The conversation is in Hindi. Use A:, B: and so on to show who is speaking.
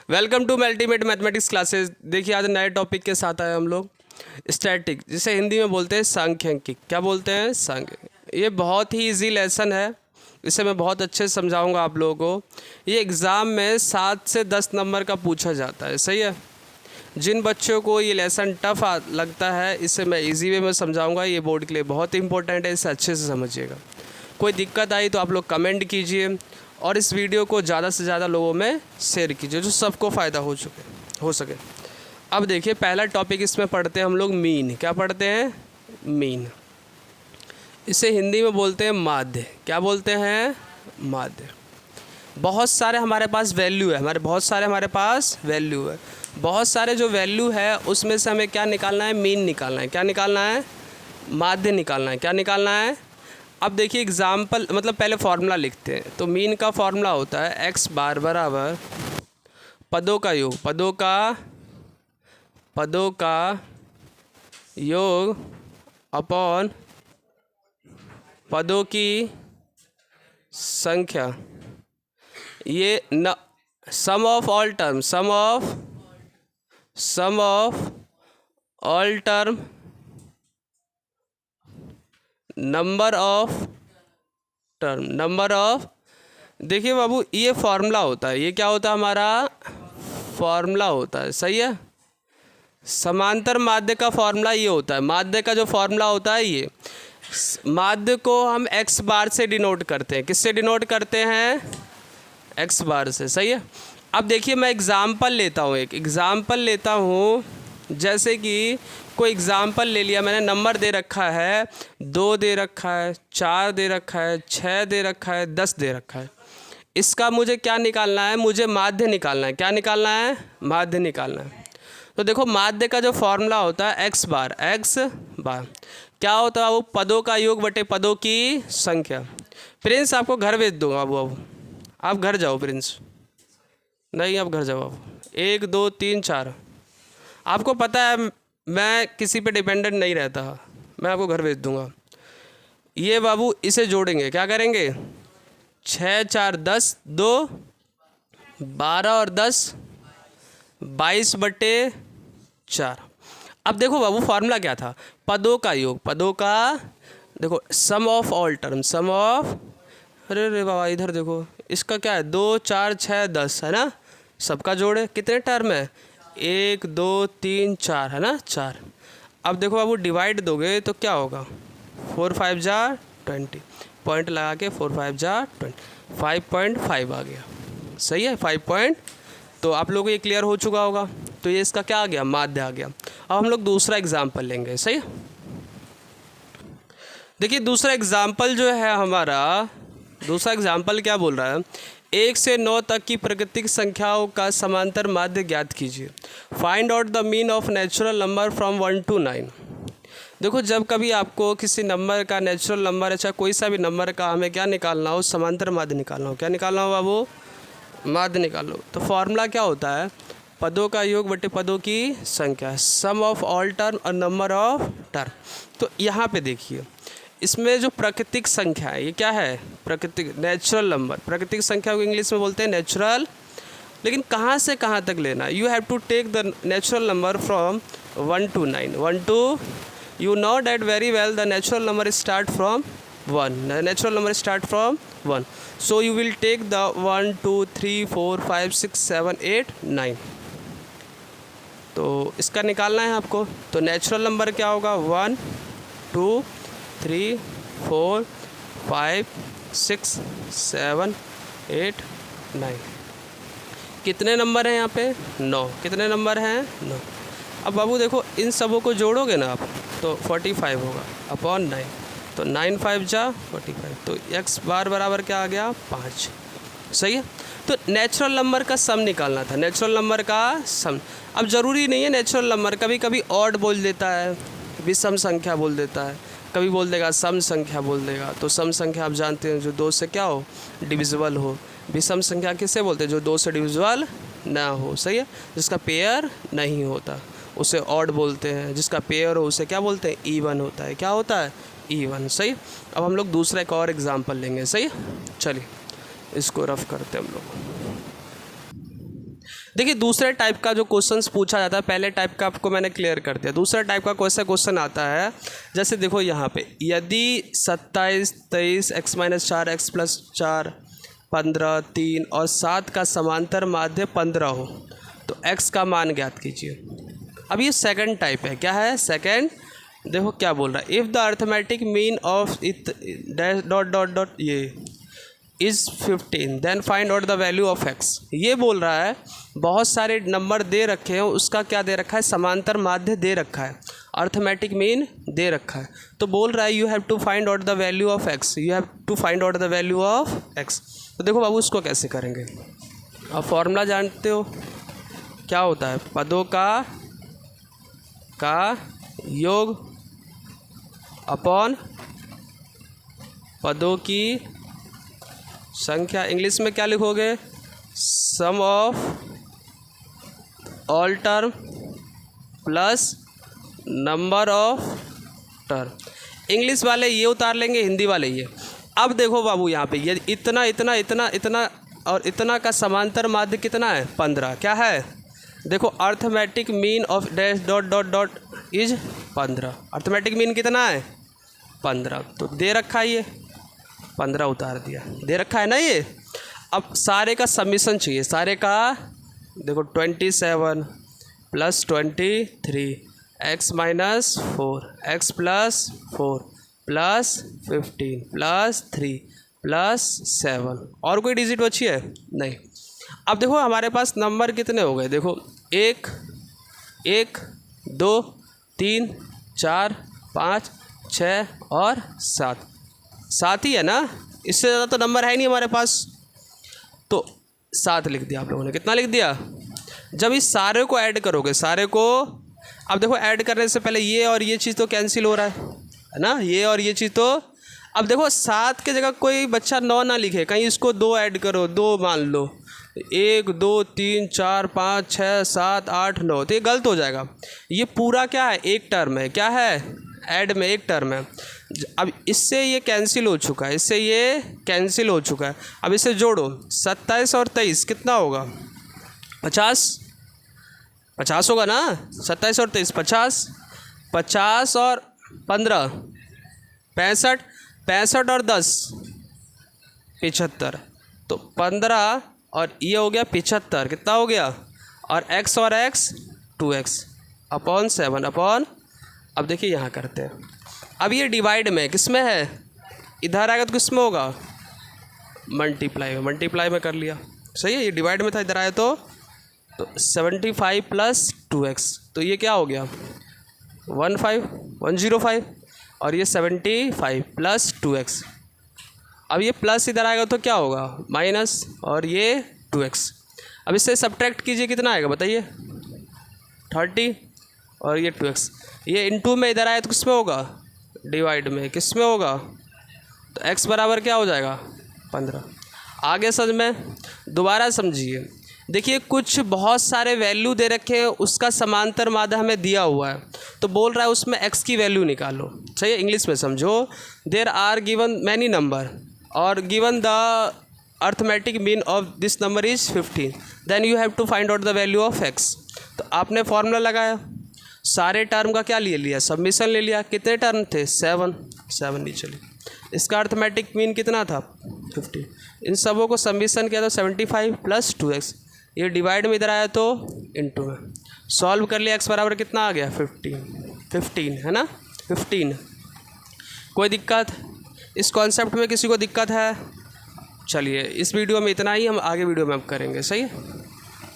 A: Welcome to ultimate mathematics classes. देखिए आज नए टॉपिक के साथ आए हम लोग, स्टैटिक, जिसे हिंदी में बोलते हैं सांख्यिकी। क्या बोलते हैं? सांख्यिकी। ये बहुत ही इजी लेसन है, इसे मैं बहुत अच्छे से समझाऊंगा आप लोगों को। ये एग्ज़ाम में 7 से 10 नंबर का पूछा जाता है, सही है। जिन बच्चों को ये लेसन टफ लगता है, इसे मैं इजी वे में समझाऊंगा। ये बोर्ड के लिए बहुत इंपॉर्टेंट है, इसे अच्छे से समझिएगा। कोई दिक्कत आई तो आप लोग कमेंट कीजिए और इस वीडियो को ज़्यादा से ज़्यादा लोगों में शेयर कीजिए, जो सबको फ़ायदा हो सके। अब देखिए पहला टॉपिक इसमें पढ़ते हैं हम लोग मीन। क्या पढ़ते हैं? मीन। इसे हिंदी में बोलते हैं माध्य। क्या बोलते हैं? माध्य। बहुत सारे हमारे पास वैल्यू है, बहुत सारे जो वैल्यू है उसमें से हमें क्या निकालना है? मीन निकालना है। क्या निकालना है? माध्य निकालना है। क्या निकालना है? अब देखिए एग्जाम्पल, मतलब पहले फार्मूला लिखते हैं। तो मीन का फार्मूला होता है x बार बराबर पदों का योग, पदों का योग अपॉन पदों की संख्या। ये न sum of all term number of देखिए बाबू, ये फार्मूला होता है। ये क्या होता है? हमारा फार्मूला होता है, सही है। समांतर माध्य का फार्मूला ये होता है। माध्य का जो फार्मूला होता है, ये माध्य को हम x बार से डिनोट करते हैं। किससे डिनोट करते हैं? x बार से, सही है। अब देखिए मैं एग्ज़ाम्पल लेता हूँ, एक एग्ज़ाम्पल लेता हूँ। जैसे कि कोई एग्ज़ाम्पल ले लिया मैंने, नंबर दे रखा है 2 दे रखा है, 4 दे रखा है, 6 दे रखा है, 10 दे रखा है। इसका मुझे क्या निकालना है? मुझे माध्य निकालना है। क्या निकालना है? माध्य निकालना है। तो देखो माध्य का जो फॉर्मूला होता है x बार क्या होता है? वो पदों का योग बटे पदों की संख्या। प्रिंस आपको घर भेज दूंगा अब आप घर जाओ। प्रिंस नहीं, आप घर जाओ। अब 1 2 3 4। आपको पता है मैं किसी पे डिपेंडेंट नहीं रहता, मैं आपको घर भेज दूंगा। ये बाबू इसे जोड़ेंगे, क्या करेंगे? 6 4 10, 2 12 और 10 22 बटे 4। अब देखो बाबू फार्मूला क्या था? पदों का योग, पदों का देखो सम ऑफ ऑल टर्म, अरे बाबा इधर देखो, इसका क्या है? 2 4 6 10 है ना, सबका जोड़ है। कितने टर्म है? 1 2 3 4 है ना, 4। अब देखो बाबू डिवाइड दोगे तो क्या होगा? 4 5 जा 20, पॉइंट लगा के 4 5 जा 20, 5.5 आ गया, सही है। 5 तो आप लोगों को ये क्लियर हो चुका होगा। तो ये इसका क्या आ गया? माध्य आ गया। अब हम लोग दूसरा एग्जाम्पल लेंगे, सही है। देखिए दूसरा एग्जाम्पल जो है हमारा, दूसरा एग्जाम्पल क्या बोल रहा है? 1 से 9 तक की प्राकृतिक संख्याओं का समांतर माध्य ज्ञात कीजिए। Find out the mean of natural number from 1 to 9। देखो जब कभी आपको किसी नंबर का, नेचुरल नंबर है चाहे कोई सा भी नंबर का, हमें क्या निकालना हो? समांतर माध्य निकालना हो। क्या निकालना हो बाबू? माध्य निकालो। तो फॉर्मूला क्या होता है? पदों का योग बटे पदों की संख्या, सम ऑफ ऑल टर्म और नंबर ऑफ टर्म। तो यहाँ पे देखिए इसमें जो प्राकृतिक संख्या है, ये क्या है? प्राकृतिक, नेचुरल नंबर। प्राकृतिक संख्या को इंग्लिश में बोलते हैं नेचुरल। लेकिन कहाँ से कहाँ तक लेना? You have to take the natural number from 1 to 9। 1 to, you know that very well, the natural number start from 1. The natural number start from 1. So you will take the 1 2 3 4 5 6 7 8 9। तो इसका निकालना है आपको। तो नेचुरल नंबर क्या होगा? 1 2 3 4 5 6 7 8 9। कितने नंबर हैं यहाँ पे? 9। कितने नंबर हैं? 9। अब बाबू देखो इन सबों को जोड़ोगे ना आप तो 45 होगा अपॉन 9। तो 9 5 जा 45। तो x बार बराबर क्या आ गया? 5, सही है। तो नेचुरल नंबर का सम निकालना था, नेचुरल नंबर का सम। अब ज़रूरी नहीं है नेचुरल नंबर, कभी कभी ऑड बोल देता है, विषम संख्या बोल देता है, कभी बोल देगा सम संख्या बोल देगा। तो सम संख्या आप जानते हैं जो 2 से क्या हो? डिविजिबल हो। विषम संख्या किसे बोलते हैं? जो 2 से डिविजिबल ना हो, सही है। जिसका पेयर नहीं होता उसे ऑड बोलते हैं, जिसका पेयर हो उसे क्या बोलते हैं? ईवन होता है। क्या होता है? ईवन, सही। अब हम लोग दूसरा एक और एग्जाम्पल लेंगे, सही। चलिए इसको रफ करते हैं हम लोग। देखिए दूसरे टाइप का जो क्वेश्चंस पूछा जाता है, पहले टाइप का आपको मैंने क्लियर कर दिया। दूसरा टाइप का क्वेश्चन आता है, जैसे देखो यहाँ पे, यदि 27, 23, x-4, x+4, 15, 3 और 7 का समांतर माध्य 15 हो तो x का मान ज्ञात कीजिए। अब ये सेकंड टाइप है, क्या है सेकंड। देखो क्या बोल रहा है, if the arithmetic mean of it dash dot dot dot ये is 15 then find out the value of x। ये बोल रहा है बहुत सारे नंबर दे रखे हैं, उसका क्या दे रखा है, समांतर माध्य दे रखा है, अर्थमेटिक मीन दे रखा है, तो बोल रहा है you have to find out the value of x, you have to find out the value of x। तो देखो बाबू उसको कैसे करेंगे, आप फॉर्मूला जानते हो क्या होता है, पदों का योग अपॉन पदों की संख्या। इंग्लिश में क्या लिखोगे, sum of all term plus number of term. English वाले ये उतार लेंगे, हिंदी वाले ये। अब देखो बाबू यहाँ पे ये इतना इतना इतना इतना और इतना का समांतर माध्य कितना है 15, क्या है देखो, arithmetic mean of dash dot dot dot is 15। Arithmetic mean कितना है 15, तो दे रखा है ये 15 उतार दिया, दे रखा है ना ये। अब सारे का समीशन चाहिए, सारे का देखो 27 + 23 x-4 x+4 + 15 + 3 + 7 और कोई डिजिट बची है नहीं। अब देखो हमारे पास नंबर कितने हो गए, देखो 1 1 2 3 4 5 6 और 7 ही है ना, इससे ज़्यादा तो नंबर है नहीं हमारे पास, तो 7 लिख दिया आप लोगों ने। कितना लिख दिया, जब इस सारे को ऐड करोगे, सारे को, अब देखो ऐड करने से पहले ये और ये चीज़ तो कैंसिल हो रहा है ना, ये और ये चीज़ तो, अब देखो 7 के जगह कोई बच्चा 9 ना लिखे, कहीं इसको 2 ऐड करो, 2 मान लो, 1 2 3 4 5 6 7 8 9, तो ये गलत हो जाएगा। ये पूरा क्या है, एक टर्म है, क्या है ऐड में एक टर्म है। अब इससे ये कैंसिल हो चुका है, इससे ये कैंसिल हो चुका है। अब इसे जोड़ो, 27 और 23 कितना होगा 50 होगा ना, 27 और 23 50 और 15 65 और 10 75, तो 15 और ये हो गया 75, कितना हो गया, और x और x 2x अपॉन 7 अपॉन, अब देखिए यहाँ करते हैं, अब ये डिवाइड में किस में है, इधर आएगा तो किस में होगा, मल्टीप्लाई में कर लिया, सही है। ये डिवाइड में था, इधर आया तो 75 + 2x, तो ये क्या हो गया 105 और ये 75 + 2x। अब ये प्लस इधर आएगा तो क्या होगा माइनस, और ये 2x। अब इससे सब्ट्रैक्ट कीजिए, कितना आएगा बताइए 30 और ये 2x, ये इनटू में इधर आया तो किस में होगा, डिवाइड में, किस में होगा, तो x बराबर क्या हो जाएगा 15। आगे समझ में, दोबारा समझिए, देखिए कुछ बहुत सारे वैल्यू दे रखे हैं, उसका समांतर माध्य हमें दिया हुआ है, तो बोल रहा है उसमें x की वैल्यू निकालो, सही है। इंग्लिश में समझो, there are given many number और given the arithmetic mean of this number is 15, then you have to find out the value of x। तो आपने फॉर्मूला लगाया, सारे टर्म का क्या ले लिया, सबमिशन ले लिया, कितने टर्म थे 7 नीचे लिए, इसका अर्थमेटिक मीन कितना था 15, इन सबों को सबमिशन किया तो 75 + 2x, ये डिवाइड में इधर आया तो इनटू में, सॉल्व कर लिया, x बराबर कितना आ गया 15 है ना 15। कोई दिक्कत इस कॉन्सेप्ट में, किसी को दिक्कत है, चलिए इस वीडियो में इतना ही, हम आगे वीडियो में अब करेंगे, सही है।